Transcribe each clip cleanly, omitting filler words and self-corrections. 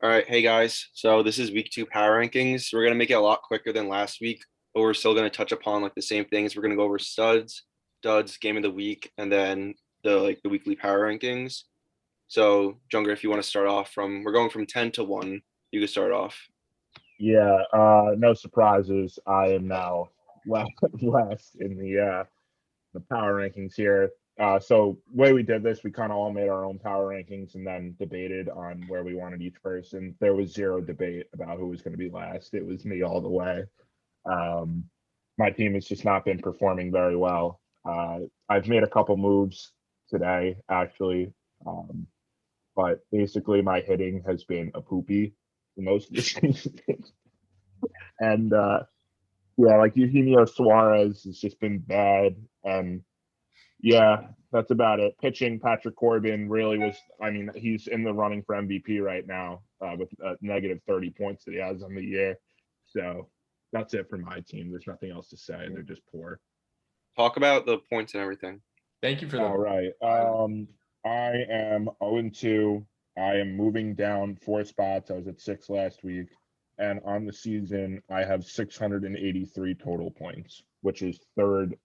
All right, hey guys. So this is week two power rankings. We're gonna make it a lot quicker than last week, but we're still gonna touch upon like the same things. We're gonna go over studs, duds, game of the week, and then the weekly power rankings. So Junger, if you want to start off we're going from 10 to 1. You can start off. Yeah, no surprises. I am now last, last in the power rankings here. So way we did this, we kind of all made our own power rankings and then debated on where we wanted each person. There was zero debate about who was going to be last. It was me all the way. Um, my team has just not been performing very well. I've made a couple moves today, actually, um, but basically my hitting has been a poopy for most of the season. And yeah, like Eugenio Suarez has just been bad. And yeah, that's about it. Pitching, Patrick Corbin really was, I mean, he's in the running for MVP right now with negative 30 points that he has on the year. So that's it for my team. There's nothing else to say. They're just poor. Talk about the points and everything. Thank you for All the right. I am 0-2. I am moving down 4 spots. I was at 6 last week. And on the season, I have 683 total points, which is third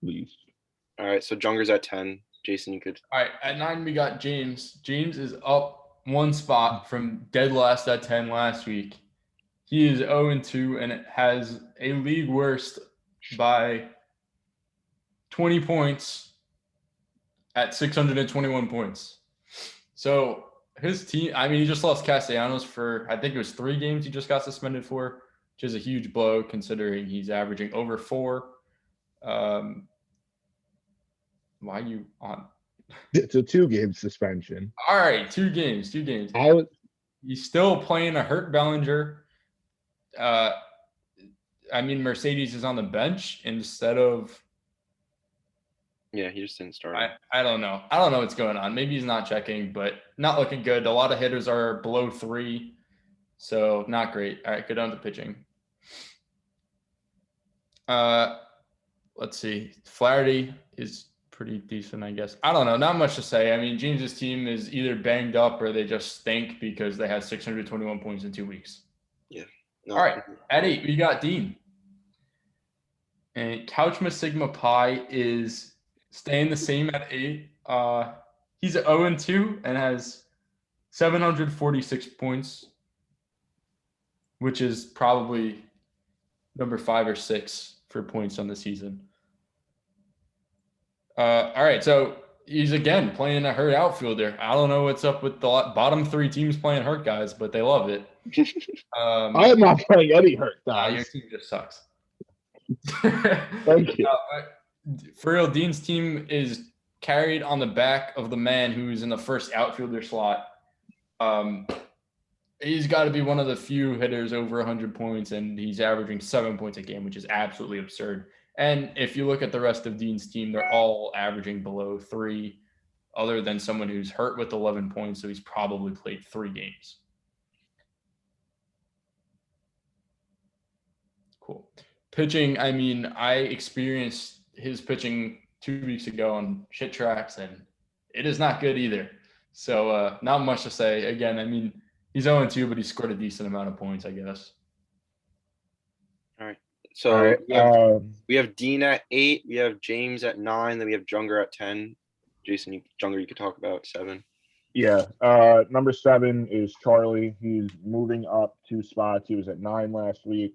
least. All right, so Junger's at 10. Jason, you could. All right, at 9 we got James. James is up 1 spot from dead last at 10 last week. He is 0-2 and it has a league worst by 20 points at 621 points. So his team, I mean, he just lost Castellanos for, I think it was 3 games he just got suspended for, which is a huge blow considering he's averaging over 4. Why are you on? It's a 2-game suspension. All right, 2 games. He's still playing a hurt Bellinger. I mean, Mercedes is on the bench instead of. Yeah, he just didn't start. I don't know. I don't know what's going on. Maybe he's not checking, but not looking good. A lot of hitters are below 3, so not great. All right, go down to pitching. Let's see. Flaherty is pretty decent, I guess. I don't know. Not much to say. I mean, James's team is either banged up or they just stink because they had 621 points in 2 weeks. Yeah. No. All right. At 8, we got Dean. And Couchma Sigma Pi is staying the same at 8. He's 0-2 and has 746 points, which is probably number 5 or 6 for points on the season. All right, so he's again playing a hurt outfielder. I don't know what's up with the bottom 3 teams playing hurt guys, but they love it. I am not playing any hurt guys. Your team just sucks. Thank you. For real, Dean's team is carried on the back of the man who's in the first outfielder slot. He's got to be one of the few hitters over 100 points, and he's averaging 7 points a game, which is absolutely absurd. And if you look at the rest of Dean's team, they're all averaging below 3, other than someone who's hurt with 11 points, so he's probably played 3 games. Cool. Pitching, I mean, I experienced his pitching 2 weeks ago on shit tracks, and it is not good either. So not much to say. Again, I mean, he's 0-2, but he scored a decent amount of points, I guess. All right. So we have Dean at 8, we have James at 9, then we have Junger at 10. Jason, Junger, you could talk about 7. Yeah. Number 7 is Charlie. He's moving up 2 spots. He was at 9 last week.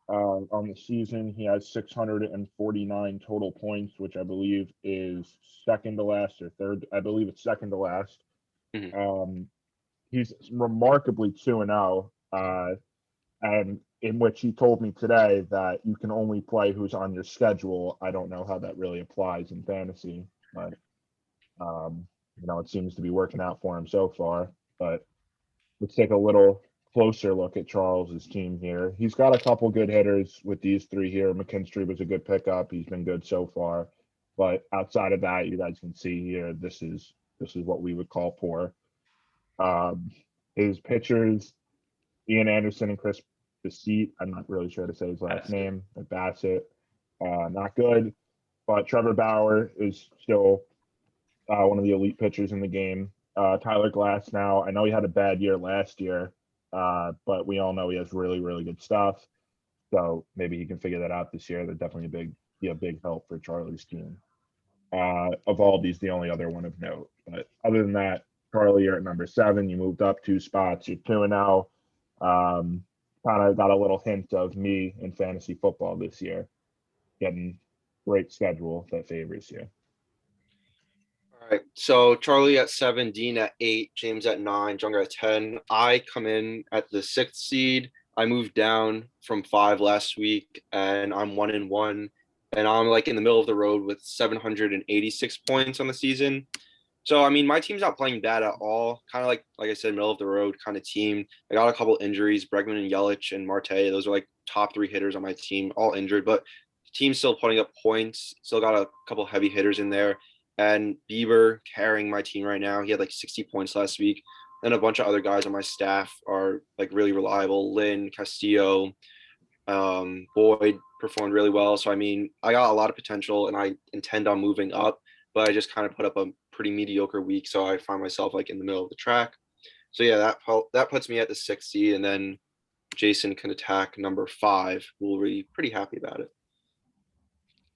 On the season, he has 649 total points, which I believe is second to last or third. I believe it's second to last. Mm-hmm. He's remarkably 2-0, and in which he told me today that you can only play who's on your schedule. I don't know how that really applies in fantasy, but it seems to be working out for him so far. But let's take a little closer look at Charles's team here. He's got a couple good hitters with these 3 here. McKinstry was a good pickup. He's been good so far. But outside of that, you guys can see here, this is what we would call poor. His pitchers, Ian Anderson and Chris Bassett, I'm not really sure to say his last name, but Bassett, not good. But Trevor Bauer is still one of the elite pitchers in the game. Tyler Glass now, I know he had a bad year last year, But we all know he has really, really good stuff. So maybe he can figure that out this year. They're definitely be a big help for Charlie's team. Evolved, he's the only other one of note. But other than that, Charlie, you're at number 7. You moved up 2 spots. You're 2-0. Kind of got a little hint of me in fantasy football this year. Getting great schedule that favors you. All right. So Charlie at 7, Dean at 8, James at 9, Junger at 10. I come in at the 6th seed. I moved down from 5 last week, and I'm 1-1. And I'm like in the middle of the road with 786 points on the season. So I mean, my team's not playing bad at all. Kind of like I said, middle of the road kind of team. I got a couple injuries, Bregman and Yelich and Marte. Those are like top 3 hitters on my team, all injured, but the team's still putting up points. Still got a couple heavy hitters in there. And Bieber carrying my team right now. He had like 60 points last week. And a bunch of other guys on my staff are like really reliable. Lynn, Castillo, Boyd performed really well. So I mean, I got a lot of potential, and I intend on moving up. But I just kind of put up a pretty mediocre week, so I find myself like in the middle of the track. So yeah, that puts me at the 6th seed, and then Jason can attack number 5. We'll be pretty happy about it.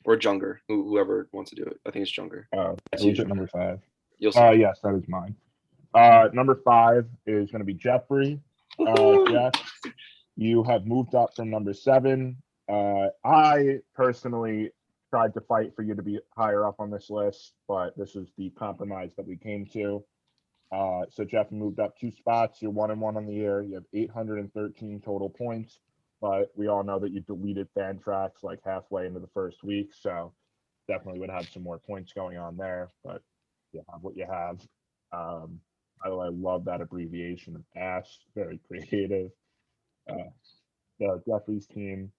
Or Junger, whoever wants to do it. I think it's Junger. That's Who's you, at number 5? You'll see. Yes, that is mine. Number 5 is going to be Jeffrey. Jeff, you have moved up from number 7. I personally tried to fight for you to be higher up on this list, but this is the compromise that we came to. So Jeff moved up 2 spots. You're 1-1 on the year. You have 813 total points, but we all know that you deleted Fantrax like halfway into the first week, so definitely would have some more points going on there. But you have what you have. I love that abbreviation of ASH. Very creative. Jeffrey's team.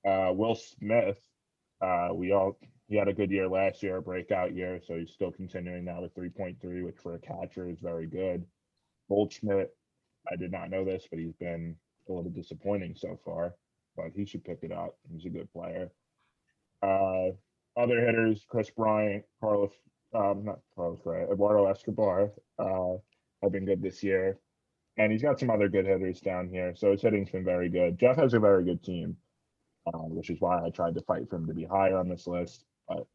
Will Smith. He had a good year last year, a breakout year, so he's still continuing now with 3.3, which for a catcher is very good. Goldschmidt, I did not know this, but he's been a little disappointing so far, but he should pick it up. He's a good player. Other hitters, Chris Bryant, Eduardo Escobar, have been good this year. And he's got some other good hitters down here, so his hitting's been very good. Jeff has a very good team, which is why I tried to fight for him to be higher on this list, but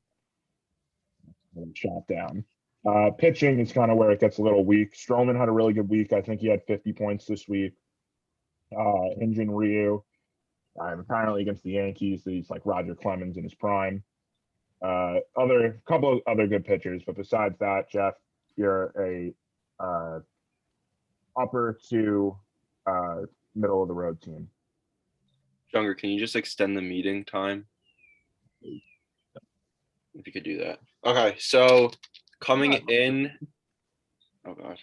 shot down. Pitching is kind of where it gets a little weak. Stroman had a really good week. I think he had 50 points this week. Hyun-Jin Ryu, apparently against the Yankees, he's like Roger Clemens in his prime. Couple of other good pitchers, but besides that, Jeff, you're a upper to middle of the road team. Junger, can you just extend the meeting time? If you could do that. Okay, so coming in. Oh God.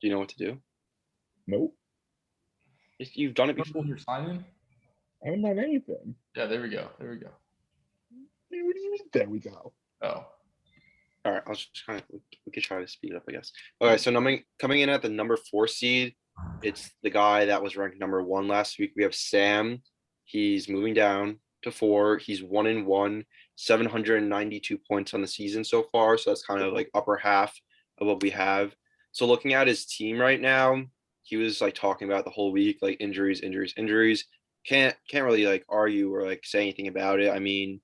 Do you know what to do? Nope. You've done it before. You're signing? I haven't done anything. Yeah, there we go. There we go. There we go. Oh. All right, I'll just we could try to speed it up, I guess. All right, so coming in at the number 4 seed, it's the guy that was ranked number 1 last week. We have Sam. He's moving down to 4. He's 1-1, 792 points on the season so far. So that's kind of like upper half of what we have. So looking at his team right now, he was like talking about the whole week, like injuries. Can't really like argue or like say anything about it. I mean,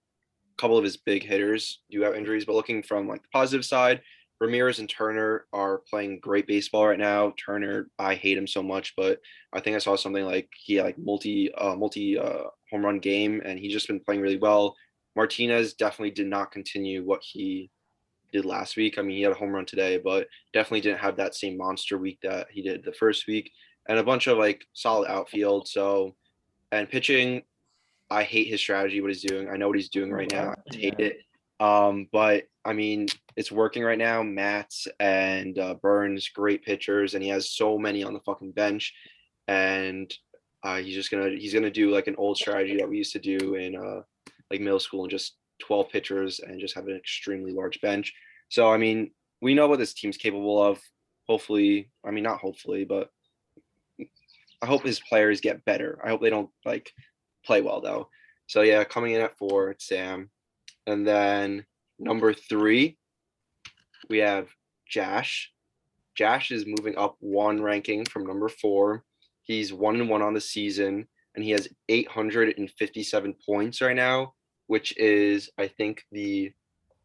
a couple of his big hitters do have injuries, but looking from like the positive side, Ramirez and Turner are playing great baseball right now. Turner, I hate him so much, but I think I saw something like he had like multi home run game, and he's just been playing really well. Martinez definitely did not continue what he did last week. I mean, he had a home run today, but definitely didn't have that same monster week that he did the first week, and a bunch of like solid outfield. So, and pitching, I hate his strategy, what he's doing. I know what he's doing right now. I hate it. But I mean, it's working right now. Matz and Burns, great pitchers, and he has so many on the fucking bench. And he's gonna do like an old strategy that we used to do in like middle school, and just 12 pitchers and just have an extremely large bench. So I mean, we know what this team's capable of. Hopefully, I mean not hopefully, but I hope his players get better. I hope they don't like play well though. So yeah, coming in at 4, it's Sam. And then number 3, we have Jash. Josh is moving up one ranking from number 4. He's 1-1 on the season, and he has 857 points right now, which is, I think, the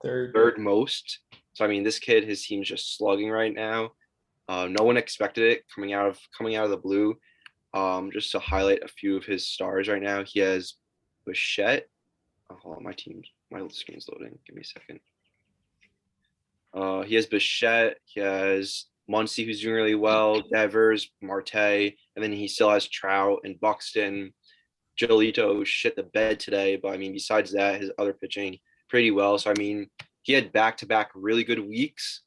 third most. So I mean, this kid, his team's just slugging right now. No one expected it coming out of the blue. Just to highlight a few of his stars right now, he has Bichette. Oh, hold on, my screen's loading. Give me a second. He has Bichette. He has Muncie, who's doing really well. Devers, Marte, and then he still has Trout and Buxton. Giolito shit the bed today, but I mean, besides that, his other pitching pretty well. So I mean, he had back-to-back really good weeks,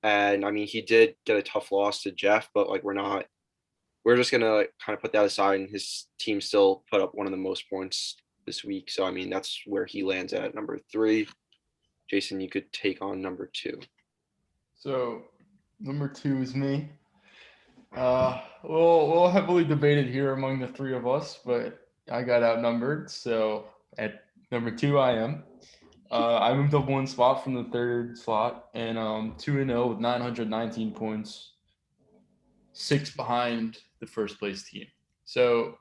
and I mean, he did get a tough loss to Jeff, but like we're just gonna like, kind of put that aside, and his team still put up one of the most points this week. So I mean, that's where he lands at number 3. Jason, you could take on number 2. So number 2 is me. We'll heavily debated here among the 3 of us, but I got outnumbered. So at number 2, I am. I moved up one spot from the 3rd slot, and 2-0 with 919 points, 6 behind the first place team. So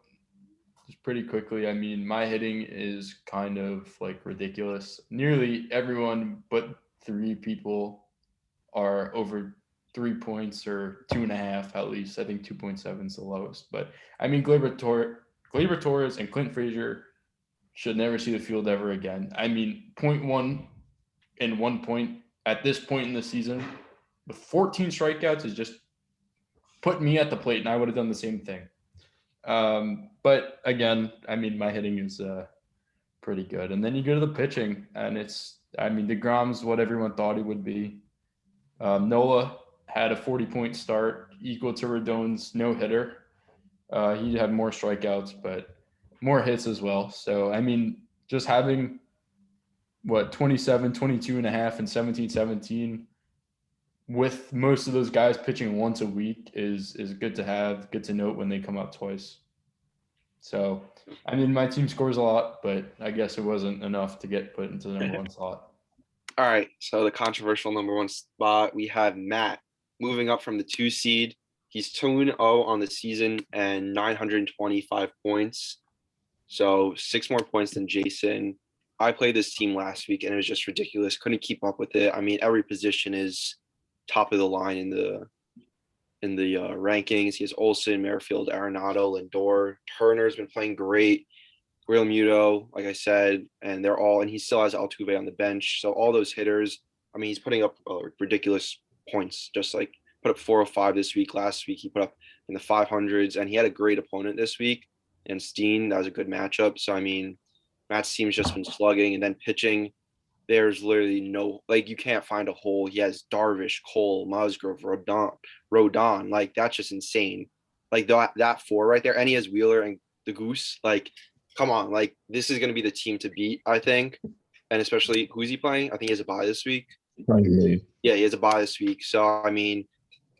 just pretty quickly, I mean, my hitting is kind of like ridiculous. Nearly everyone but 3 people are over 3 points or 2.5 at least. I think 2.7 is the lowest. But I mean, Gleyber Torres and Clint Frazier should never see the field ever again. I mean, 0.1 and 1 point at this point in the season with 14 strikeouts is just putting me at the plate, and I would have done the same thing. But again, I mean, my hitting is pretty good. And then you go to the pitching, and DeGrom's what everyone thought he would be. Nola had a 40-point start, equal to Rodon's no-hitter. He had more strikeouts, but more hits as well. So, I mean, just having, 27, 22.5, and 17 with most of those guys pitching once a week is good to have, good to note when they come out twice. So, I mean, my team scores a lot, but I guess it wasn't enough to get put into the number 1 slot. All right, so the controversial number 1 spot, we have Matt moving up from the 2 seed. He's 2-0 on the season and 925 points. So 6 more points than Jason. I played this team last week, and it was just ridiculous. Couldn't keep up with it. I mean, every position is top of the line in the rankings. He has Olsen, Merrifield, Arenado, Lindor. Turner's been playing great. Real Muto, like I said, and he still has Altuve on the bench. So all those hitters, I mean, he's putting up ridiculous points. Just like put up 405 this week. Last week he put up in the 500s, and he had a great opponent this week. And Steen, that was a good matchup. So I mean, Matt's team's just been slugging, and then pitching. There's literally you can't find a hole. He has Darvish, Cole, Musgrove, Rodon. Like, that's just insane. Like, that 4 right there. And he has Wheeler and the Goose. Like, come on. Like, this is going to be the team to beat, I think. And especially, who's he playing? I think he has a bye this week. Yeah, he has a bye this week. So, I mean,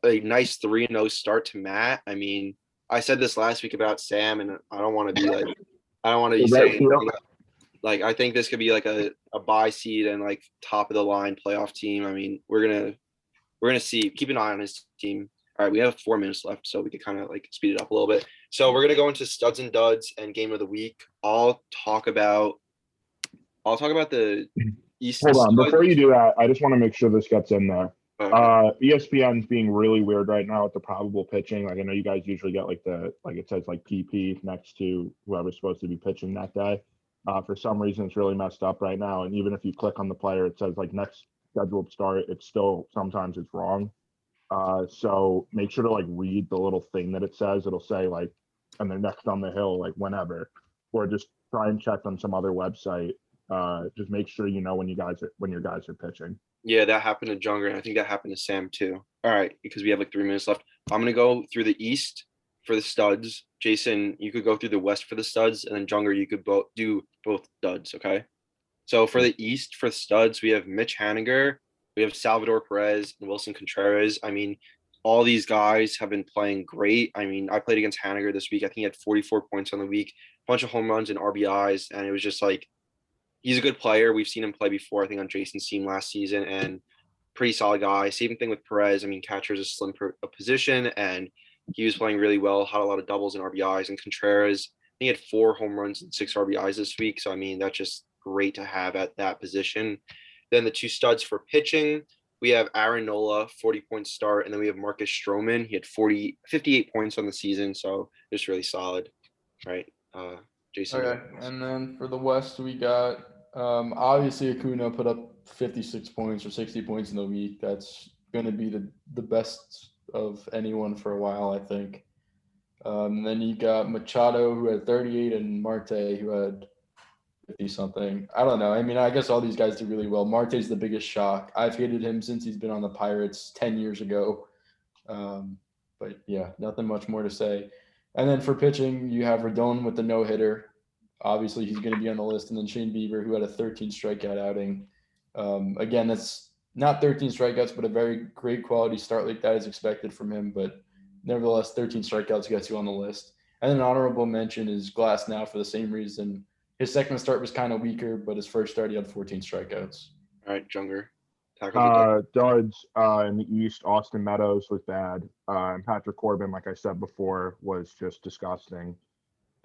a nice 3-0 start to Matt. I mean, I said this last week about Sam, and I don't want to be saying, like, I think this could be like a bye seed and like top of the line playoff team. I mean, we're gonna see. Keep an eye on his team. All right, we have 4 minutes left, so we could kind of like speed it up a little bit. So we're gonna go into studs and duds and game of the week. I'll talk about the East. Hold on, before you do that, I just want to make sure this gets in there. ESPN's being really weird right now with the probable pitching. Like, I know you guys usually get like it says like PP next to whoever's supposed to be pitching that day. For some reason, it's really messed up right now. And even if you click on the player, it says like next scheduled start. It's still sometimes it's wrong. So make sure to like read the little thing that it says. It'll say like, and they're next on the hill, like whenever, or just try and check on some other website. Just make sure you know when your guys are pitching. Yeah, that happened to Junger, and I think that happened to Sam too. All right, because we have like 3 minutes left. I'm gonna go through the East for the studs. Jason, you could go through the West for the studs, and then Junger, you could do both studs. Okay. So for the East for studs, we have Mitch Haniger, we have Salvador Perez, and Wilson Contreras. I mean, all these guys have been playing great. I mean, I played against Haniger this week. I think he had 44 points on the week, a bunch of home runs and RBIs, and it was just like, he's a good player. We've seen him play before, I think on Jason's team last season, and pretty solid guy. Same thing with Perez. I mean, catcher is a slim a position, and he was playing really well. Had a lot of doubles and RBIs. And Contreras, he had 4 home runs and 6 RBIs this week. So I mean, that's just great to have at that position. Then the 2 studs for pitching, we have Aaron Nola, 40-point start, and then we have Marcus Stroman. He had 58 points on the season, so just really solid, right? Jason. Okay, and then for the West, we got obviously Acuna put up 56 points or 60 points in the week. That's going to be the best of anyone for a while, I think. Then you got Machado, who had 38, and Marte, who had 50-something. I don't know. I mean, I guess all these guys did really well. Marte's the biggest shock. I've hated him since he's been on the Pirates 10 years ago. But yeah, nothing much more to say. And then for pitching, you have Rodon with the no-hitter. Obviously, he's going to be on the list. And then Shane Bieber, who had a 13 strikeout outing. Again, that's not 13 strikeouts, but a very great quality start like that is expected from him. But nevertheless, 13 strikeouts gets you on the list. And then honorable mention is Glass now for the same reason. His second start was kind of weaker, but his first start, he had 14 strikeouts. All right, Junger. Tackle Duds in the East, Austin Meadows was bad. And Patrick Corbin, like I said before, was just disgusting.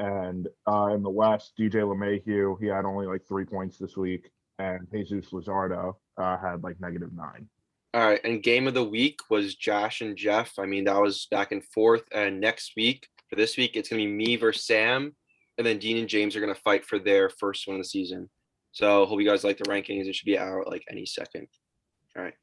And in the West, DJ LeMahieu, he had only like 3 points this week. And Jesus Luzardo had like -9. All right, and game of the week was Josh and Jeff. I mean, that was back and forth. And next week, for this week, it's going to be me versus Sam. And then Dean and James are going to fight for their first one of the season. So hope you guys like the rankings. It should be out like any second. All right.